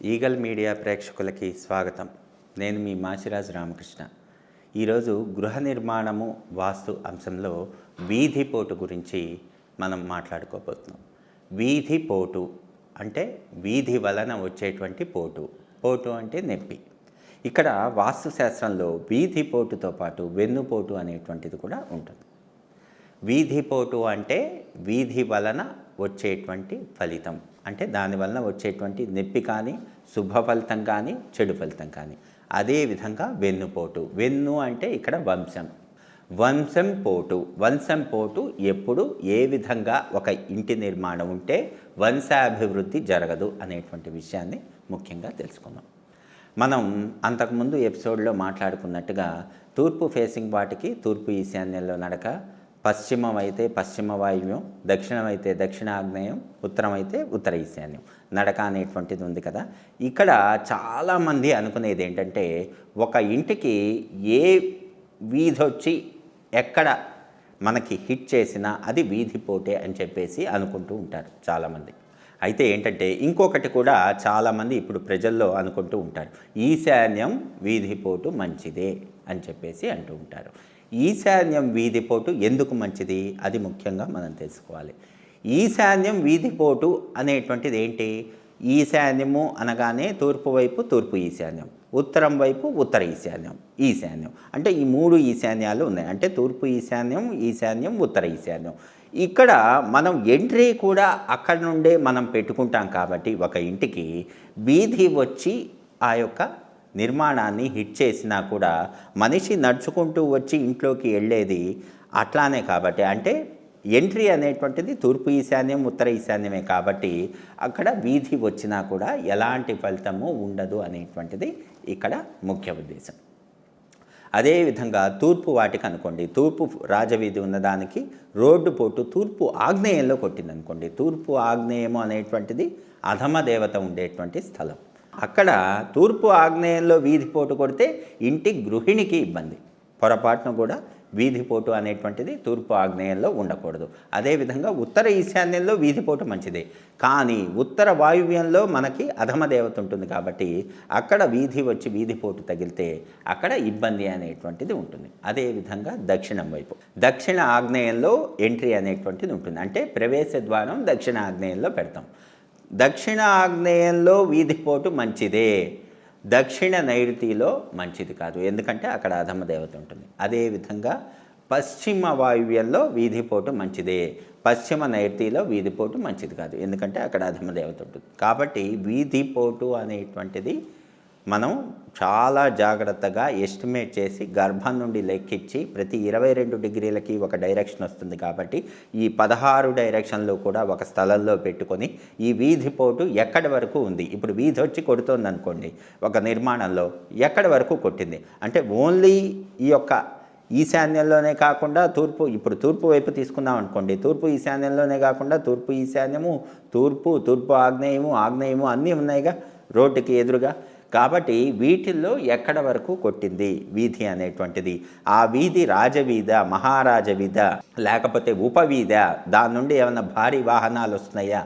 Eagle media ప్రేక్షకులకి స్వాగతం. నేను మీ మాచిరాజు రామకృష్ణ. ఈరోజు గృహ నిర్మాణము వాస్తు అంశంలో వీధి పోటు గురించి మనం మాట్లాడుకోబోతున్నాం. వీధి పోటు అంటే వీధి వలన వచ్చేటువంటి పోటు. పోటు అంటే నొప్పి. ఇక్కడ వాస్తు శాస్త్రంలో వీధి పోటుతో పాటు వెన్నుపోటు అనేటువంటిది కూడా ఉంటుంది. వీధి పోటు అంటే వీధి వలన వచ్చేటువంటి ఫలితం, అంటే దానివలన వచ్చేటువంటి నొప్పి కానీ, శుభ ఫలితం కానీ, చెడు ఫలితం కానీ. అదేవిధంగా వెన్నుపోటు. వెన్ను అంటే ఇక్కడ వంశం. వంశం పోటు ఎప్పుడు ఏ విధంగా ఒక ఇంటి నిర్మాణం ఉంటే వంశాభివృద్ధి జరగదు అనేటువంటి విషయాన్ని ముఖ్యంగా తెలుసుకుందాం. మనం అంతకుముందు ఎపిసోడ్లో మాట్లాడుకున్నట్టుగా తూర్పు ఫేసింగ్ వాటికి తూర్పు ఈశాన్యంలో నడక, పశ్చిమం అయితే పశ్చిమ వాయువ్యం, దక్షిణం అయితే దక్షిణాగ్నేయం, ఉత్తరం అయితే ఉత్తర ఈశాన్యం నడక అనేటువంటిది ఉంది కదా. ఇక్కడ చాలామంది అనుకునేది ఏంటంటే ఒక ఇంటికి ఏ వీధి వచ్చి ఎక్కడ మనకి హిట్ చేసినా అది వీధి పోటే అని చెప్పేసి అనుకుంటూ ఉంటారు చాలామంది. అయితే ఏంటంటే ఇంకొకటి కూడా చాలామంది ఇప్పుడు ప్రజల్లో అనుకుంటూ ఉంటారు, ఈశాన్యం వీధిపోటు మంచిదే అని చెప్పేసి అంటూ ఉంటారు. ఈశాన్యం వీధిపోటు ఎందుకు మంచిది, అది ముఖ్యంగా మనం తెలుసుకోవాలి. ఈశాన్యం వీధిపోటు అనేటువంటిది ఏంటి? ఈశాన్యము అనగానే తూర్పు వైపు తూర్పు ఈశాన్యం, ఉత్తరం వైపు ఉత్తర ఈశాన్యం అంటే ఈ మూడు ఈశాన్యాలు ఉన్నాయి. అంటే తూర్పు ఈశాన్యం, ఉత్తర ఈశాన్యం. ఇక్కడ మనం ఎంట్రీ కూడా అక్కడ నుండే మనం పెట్టుకుంటాం కాబట్టి ఒక ఇంటికి వీధి వచ్చి ఆ యొక్క నిర్మాణాన్ని హిట్ చేసినా కూడా మనిషి నడుచుకుంటూ వచ్చి ఇంట్లోకి వెళ్ళేది అట్లానే కాబట్టి, అంటే ఎంట్రీ అనేటువంటిది తూర్పు ఈశాన్యం ఉత్తర ఈశాన్యమే కాబట్టి అక్కడ వీధి వచ్చినా కూడా ఎలాంటి ఫలితము ఉండదు అనేటువంటిది ఇక్కడ ముఖ్య ఉద్దేశం. అదేవిధంగా తూర్పు వాటికి అనుకోండి, తూర్పు రాజవీధి ఉన్నదానికి రోడ్డు పోటు తూర్పు ఆగ్నేయంలో కొట్టిందనుకోండి. తూర్పు ఆగ్నేయము అనేటువంటిది అధమ దేవత ఉండేటువంటి స్థలం. అక్కడ తూర్పు ఆగ్నేయంలో వీధిపోటు కొడితే ఇంటి గృహిణికి ఇబ్బంది. పొరపాటును కూడా వీధిపోటు అనేటువంటిది తూర్పు ఆగ్నేయంలో ఉండకూడదు. అదేవిధంగా ఉత్తర ఈశాన్యంలో వీధిపోటు మంచిదే, కానీ ఉత్తర వాయువ్యంలో మనకి అధమ దేవత ఉంటుంది కాబట్టి అక్కడ వీధి వచ్చి వీధిపోటు తగిలితే అక్కడ ఇబ్బంది అనేటువంటిది ఉంటుంది. అదేవిధంగా దక్షిణం వైపు దక్షిణ ఆగ్నేయంలో ఎంట్రీ అనేటువంటిది ఉంటుంది. అంటే ప్రవేశ ద్వారం దక్షిణ ఆగ్నేయంలో పెడతాం. దక్షిణ ఆగ్నేయంలో వీధిపోటు మంచిదే, దక్షిణ నైరుతిలో మంచిది కాదు, ఎందుకంటే అక్కడ అధమ దేవత ఉంటుంది. అదేవిధంగా పశ్చిమ వాయువ్యంలో వీధిపోటు మంచిదే, పశ్చిమ నైరుతిలో వీధిపోటు మంచిది కాదు, ఎందుకంటే అక్కడ అధమ దేవత ఉంటుంది. కాబట్టి వీధిపోటు అనేటువంటిది మనం చాలా జాగ్రత్తగా ఎస్టిమేట్ చేసి గర్భం నుండి లెక్కించి ప్రతి 22 డిగ్రీలకి ఒక డైరెక్షన్ వస్తుంది కాబట్టి ఈ 16 డైరెక్షన్లు కూడా ఒక స్థలంలో పెట్టుకొని ఈ వీధిపోటు ఎక్కడి వరకు ఉంది, ఇప్పుడు వీధి వచ్చి కొడుతుంది అనుకోండి ఒక నిర్మాణంలో, ఎక్కడి వరకు కొట్టింది అంటే ఓన్లీ ఈ యొక్క ఈశాన్యంలోనే కాకుండా ఇప్పుడు తూర్పు వైపు తీసుకుందాం అనుకోండి, తూర్పు ఈశాన్యంలోనే కాకుండా తూర్పు ఈశాన్యము, తూర్పు ఆగ్నేయము అన్నీ ఉన్నాయిగా రోడ్డుకి ఎదురుగా. కాబట్టి వీటిల్లో ఎక్కడ వరకు కొట్టింది వీధి అనేటువంటిది, ఆ వీధి రాజవీధ, మహారాజవీధ, లేకపోతే ఉపవీధ, దాని నుండి ఏమైనా భారీ వాహనాలు వస్తున్నాయా,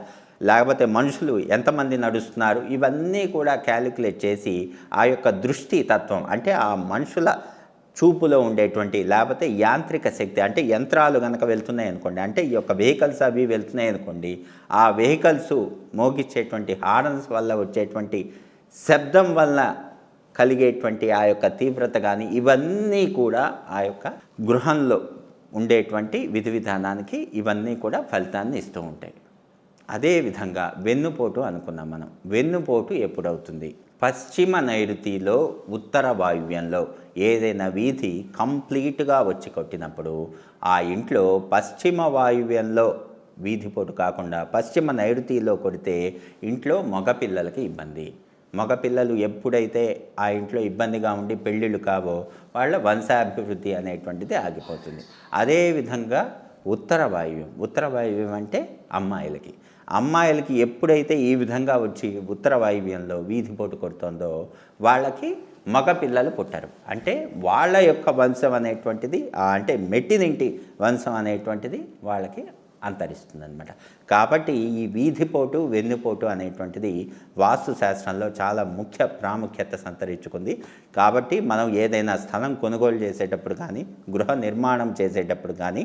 లేకపోతే మనుషులు ఎంతమంది నడుస్తున్నారు, ఇవన్నీ కూడా క్యాలిక్యులేట్ చేసి ఆ యొక్క దృష్టి తత్వం అంటే ఆ మనుషుల చూపులో ఉండేటువంటి, లేకపోతే యాంత్రిక శక్తి అంటే యంత్రాలు కనుక వెళ్తున్నాయి అనుకోండి, అంటే ఈ యొక్క వెహికల్స్ అవి వెళ్తున్నాయి అనుకోండి, ఆ వెహికల్స్ మోగించేటువంటి హార్న్స్ వల్ల వచ్చేటువంటి శబ్దం వల్ల కలిగేటువంటి ఆ యొక్క తీవ్రత కానీ ఇవన్నీ కూడా ఆ యొక్క గృహంలో ఉండేటువంటి విధి విధానానికి ఇవన్నీ కూడా ఫలితాన్ని ఇస్తూ ఉంటాయి. అదేవిధంగా వెన్నుపోటు అనుకున్నాం మనం. వెన్నుపోటు ఎప్పుడవుతుంది? పశ్చిమ నైరుతిలో ఉత్తర వాయువ్యంలో ఏదైనా వీధి కంప్లీట్గా వచ్చి కొట్టినప్పుడు ఆ ఇంట్లో పశ్చిమ వాయువ్యంలో వీధిపోటు కాకుండా పశ్చిమ నైరుతిలో కొడితే ఇంట్లో మగపిల్లలకి ఇబ్బంది. మగపిల్లలు ఎప్పుడైతే ఆ ఇంట్లో ఇబ్బందిగా ఉండి పెళ్ళిళ్ళు కావో వాళ్ళ వంశాభివృద్ధి అనేటువంటిది ఆగిపోతుంది. అదేవిధంగా ఉత్తర వాయువ్యం అంటే అమ్మాయిలకి ఎప్పుడైతే ఈ విధంగా వచ్చి ఉత్తర వాయువ్యంలో వీధిపోటు కొడుతుందో వాళ్ళకి మగపిల్లలు పుట్టరు. అంటే వాళ్ళ యొక్క వంశం అనేటువంటిది అంటే మెట్టినింటి వంశం అనేటువంటిది వాళ్ళకి అంతరిస్తుందన్నమాట. కాబట్టి ఈ వీధిపోటు వెన్నుపోటు అనేటువంటిది వాస్తు శాస్త్రంలో చాలా ముఖ్య ప్రాముఖ్యత సంతరించుకుంది. కాబట్టి మనం ఏదైనా స్థలం కొనుగోలు చేసేటప్పుడు కానీ గృహ నిర్మాణం చేసేటప్పుడు కానీ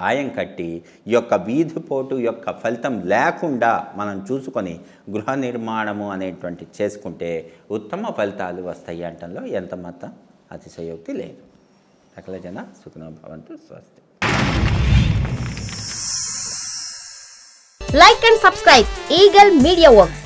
ఆయం కట్టి ఈ యొక్క వీధిపోటు యొక్క ఫలితం లేకుండా మనం చూసుకొని గృహ నిర్మాణము అనేటువంటి చేసుకుంటే ఉత్తమ ఫలితాలు వస్తాయి అంటంలో ఎంత మాత్రం అతిశయోక్తి లేదు. సకల జన సుఖినో భవంతు. స్వస్తి. Like and subscribe Eagle Media Works.